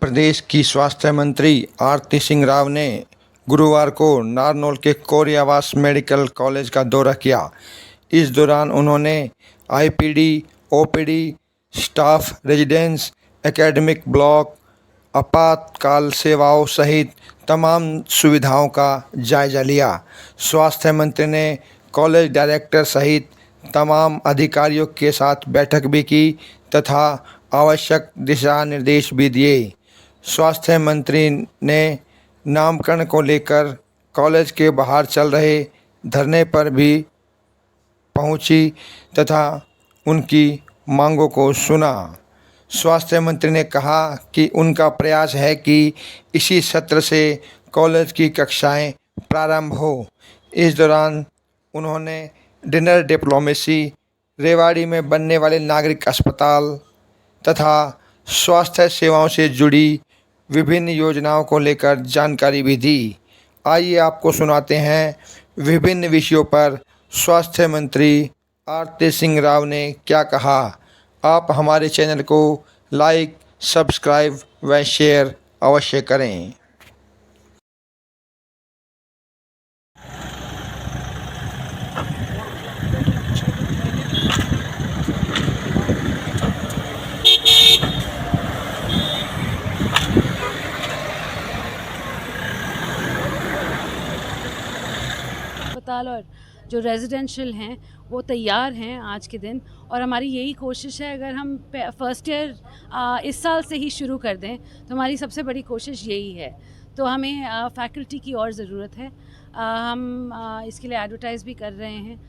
प्रदेश की स्वास्थ्य मंत्री आरती सिंह राव ने गुरुवार को नारनौल के कोरियावास मेडिकल कॉलेज का दौरा किया। इस दौरान उन्होंने IPD, OPD, staff residence, academic block, आपातकाल सेवाओं सहित तमाम सुविधाओं का जायजा लिया। स्वास्थ्य मंत्री ने कॉलेज डायरेक्टर सहित तमाम अधिकारियों के साथ बैठक भी की तथा आवश्यक दिशा निर्देश भी दिए। स्वास्थ्य मंत्री ने नामकरण को लेकर कॉलेज के बाहर चल रहे धरने पर भी पहुंची तथा उनकी मांगों को सुना। स्वास्थ्य मंत्री ने कहा कि उनका प्रयास है कि इसी सत्र से कॉलेज की कक्षाएं प्रारंभ हो। इस दौरान उन्होंने डिनर डिप्लोमेसी, रेवाड़ी में बनने वाले नागरिक अस्पताल तथा स्वास्थ्य सेवाओं से जुड़ी विभिन्न योजनाओं को लेकर जानकारी भी दी। आइए आपको सुनाते हैं विभिन्न विषयों पर स्वास्थ्य मंत्री आरती सिंह राव ने क्या कहा। आप हमारे चैनल को लाइक, सब्सक्राइब व शेयर अवश्य करें। अस्पताल और जो रेजिडेंशियल हैं वो तैयार हैं आज के दिन, और हमारी यही कोशिश है अगर हम फर्स्ट ईयर इस साल से ही शुरू कर दें तो हमारी सबसे बड़ी कोशिश यही है। तो हमें फैकल्टी की और ज़रूरत है। हम इसके लिए एडवर्टाइज़ भी कर रहे हैं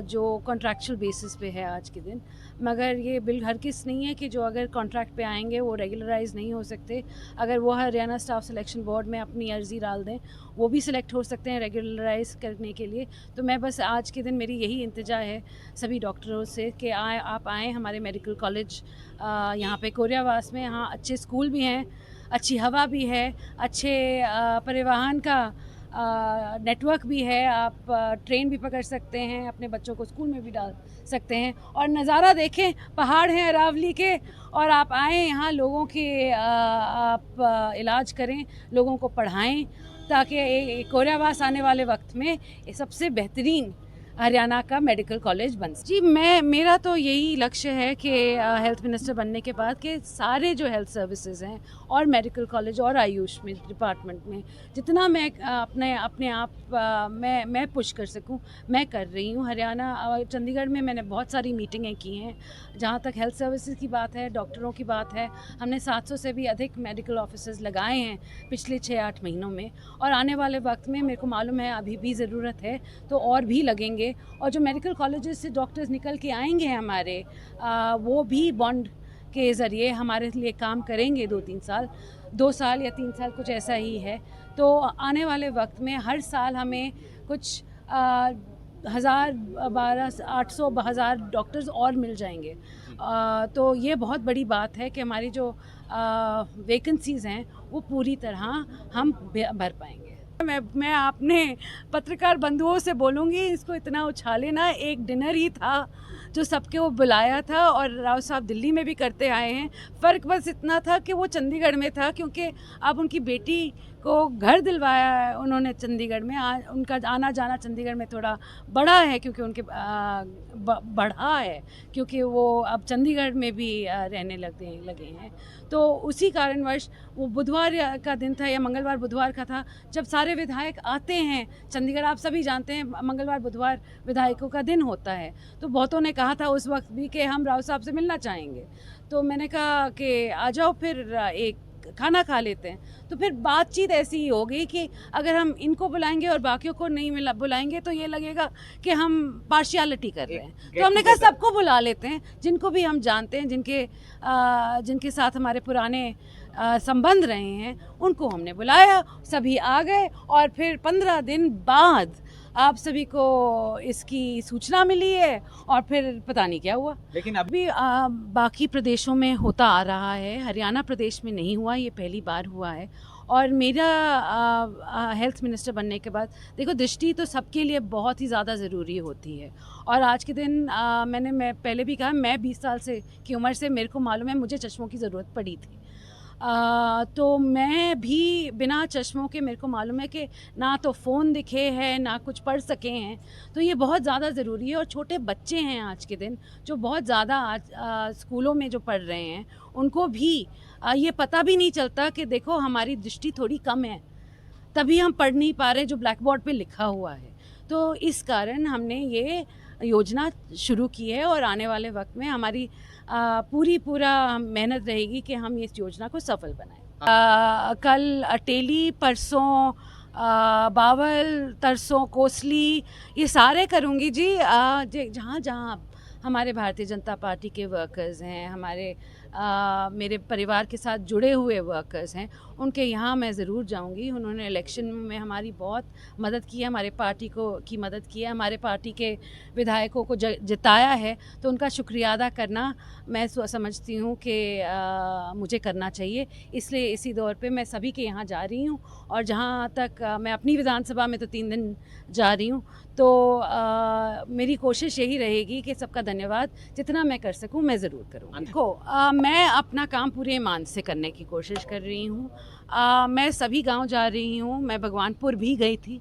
जो कॉन्ट्रैक्चुअल बेसिस पे है आज के दिन, मगर ये बिल हरगिज़ नहीं है कि जो अगर कॉन्ट्रैक्ट पे आएंगे वो रेगुलराइज नहीं हो सकते। अगर वो हरियाणा स्टाफ सिलेक्शन बोर्ड में अपनी अर्ज़ी डाल दें वो भी सिलेक्ट हो सकते हैं रेगुलराइज करने के लिए। तो मैं बस आज के दिन मेरी यही इंतजा है सभी डॉक्टरों से कि आप आएँ हमारे मेडिकल कॉलेज यहाँ पे कोरियावास में। यहाँ अच्छे स्कूल भी हैं, अच्छी हवा भी है, अच्छे परिवहन का नेटवर्क भी है। आप ट्रेन भी पकड़ सकते हैं, अपने बच्चों को स्कूल में भी डाल सकते हैं और नज़ारा देखें, पहाड़ हैं अरावली के, और आप आएँ यहाँ लोगों के आप इलाज करें, लोगों को पढ़ाएं ताकि कोरियावास आने वाले वक्त में ये सबसे बेहतरीन हरियाणा का मेडिकल कॉलेज बन सके। जी मेरा तो यही लक्ष्य है कि हेल्थ मिनिस्टर बनने के बाद कि सारे जो हेल्थ सर्विसेज हैं और मेडिकल कॉलेज और आयुष में डिपार्टमेंट में जितना मैं अपने आप मैं पुश कर सकूं मैं कर रही हूं। हरियाणा और चंडीगढ़ में मैंने बहुत सारी मीटिंगें की हैं। जहां तक हेल्थ सर्विसेज की बात है, डॉक्टरों की बात है, हमने 700 से भी अधिक मेडिकल ऑफिसर्स लगाए हैं पिछले 6-8 महीनों में, और आने वाले वक्त में मेरे को मालूम है अभी भी ज़रूरत है तो और भी लगेंगे। और जो मेडिकल कॉलेजेस से डॉक्टर्स निकल के आएंगे हमारे वो भी बॉन्ड के ज़रिए हमारे लिए काम करेंगे 2 साल या 3 साल कुछ ऐसा ही है। तो आने वाले वक्त में हर साल हमें कुछ 1000 डॉक्टर्स और मिल जाएंगे। तो ये बहुत बड़ी बात है कि हमारी जो वैकेंसीज़ हैं वो पूरी तरह हम भर पाएंगे। मैं अपने पत्रकार बंधुओं से बोलूँगी इसको इतना उछाले ना। एक डिनर ही था जो सबके वो बुलाया था और राव साहब दिल्ली में भी करते आए हैं। फ़र्क बस इतना था कि वो चंडीगढ़ में था क्योंकि अब उनकी बेटी को घर दिलवाया है उन्होंने चंडीगढ़ में। उनका आना जाना चंडीगढ़ में थोड़ा बड़ा है क्योंकि उनके बढ़ा है क्योंकि वो अब चंडीगढ़ में भी रहने लगे हैं। तो उसी कारणवश वो बुधवार का दिन था या मंगलवार बुधवार का था जब सारे विधायक आते हैं चंडीगढ़। आप सभी जानते हैं मंगलवार बुधवार विधायकों का दिन होता है। तो बहुतों ने कहा था उस वक्त भी कि हम राव साहब से मिलना चाहेंगे। तो मैंने कहा कि आ जाओ फिर एक खाना खा लेते हैं। तो फिर बातचीत ऐसी ही हो गई कि अगर हम इनको बुलाएंगे और बाकियों को नहीं बुलाएंगे तो ये लगेगा कि हम पार्शियलिटी कर रहे हैं। तो हमने कहा सबको बुला लेते हैं जिनको भी हम जानते हैं, जिनके साथ हमारे पुराने संबंध रहे हैं, उनको हमने बुलाया। सभी आ गए और फिर 15 दिन बाद आप सभी को इसकी सूचना मिली है और फिर पता नहीं क्या हुआ। लेकिन अभी बाकी प्रदेशों में होता आ रहा है, हरियाणा प्रदेश में नहीं हुआ, ये पहली बार हुआ है। और मेरा हेल्थ मिनिस्टर बनने के बाद देखो दृष्टि तो सबके लिए बहुत ही ज़्यादा ज़रूरी होती है। और आज के दिन मैं पहले भी कहा, मैं 20 साल से की उम्र से मेरे को मालूम है मुझे चश्मों की ज़रूरत पड़ी थी। तो मैं भी बिना चश्मों के, मेरे को मालूम है कि ना तो फ़ोन दिखे हैं ना कुछ पढ़ सके हैं, तो ये बहुत ज़्यादा ज़रूरी है। और छोटे बच्चे हैं आज के दिन जो बहुत ज़्यादा आज स्कूलों में जो पढ़ रहे हैं, उनको भी ये पता भी नहीं चलता कि देखो हमारी दृष्टि थोड़ी कम है, तभी हम पढ़ नहीं पा रहे जो ब्लैक बोर्ड पे लिखा हुआ है। तो इस कारण हमने ये योजना शुरू की है और आने वाले वक्त में हमारी पूरा मेहनत रहेगी कि हम इस योजना को सफल बनाएं। कल अटेली, परसों बावल, तरसों कोसली, ये सारे करूँगी जी। जहाँ जहाँ हमारे भारतीय जनता पार्टी के वर्कर्स हैं, हमारे मेरे परिवार के साथ जुड़े हुए वर्कर्स हैं, उनके यहाँ मैं ज़रूर जाऊँगी। उन्होंने इलेक्शन में हमारी बहुत मदद की है, हमारे पार्टी की मदद की है, हमारे पार्टी के विधायकों को जिताया है, तो उनका शुक्रिया अदा करना मैं समझती हूँ कि मुझे करना चाहिए। इसलिए इसी दौर पे मैं सभी के यहाँ जा रही हूँ, और जहाँ तक मैं अपनी विधानसभा में तो 3 दिन जा रही हूँ, तो मेरी कोशिश यही रहेगी कि सबका धन्यवाद, जितना मैं कर सकूं मैं ज़रूर करूँगी। देखो, मैं अपना काम पूरे ईमान से करने की कोशिश कर रही हूँ। मैं सभी गांव जा रही हूँ। मैं भगवानपुर भी गई थी।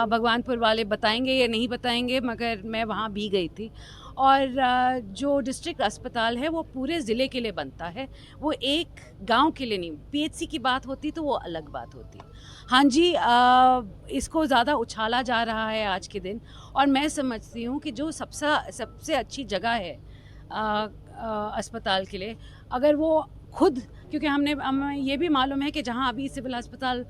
भगवानपुर वाले बताएंगे या नहीं बताएंगे, मगर मैं वहाँ भी गई थी। और जो डिस्ट्रिक्ट अस्पताल है वो पूरे ज़िले के लिए बनता है, वो एक गांव के लिए नहीं। पीएचसी की बात होती तो वो अलग बात होती। हाँ जी, इसको ज़्यादा उछाला जा रहा है आज के दिन, और मैं समझती हूँ कि जो सबसे अच्छी जगह है अस्पताल के लिए, अगर वो खुद, क्योंकि हमें ये भी मालूम है कि जहाँ अभी सिविल अस्पताल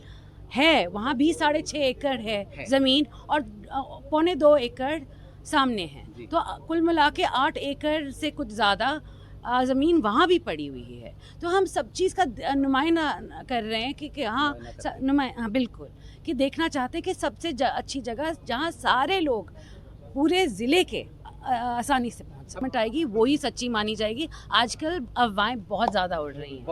है वहाँ भी 6.5 एकड़ है ज़मीन, और 2.25 एकड़ सामने है, तो कुल मिला के 8 एकड़ से कुछ ज़्यादा ज़मीन वहाँ भी पड़ी हुई है। तो हम सब चीज़ का नुमाइंदा कर रहे हैं कि हाँ, हाँ बिल्कुल, कि देखना चाहते हैं कि सबसे अच्छी जगह जहाँ सारे लोग पूरे ज़िले के आसानी से पहुँच आएगी, वही सच्ची मानी जाएगी। आजकल अफवाहें बहुत ज़्यादा उड़ रही हैं।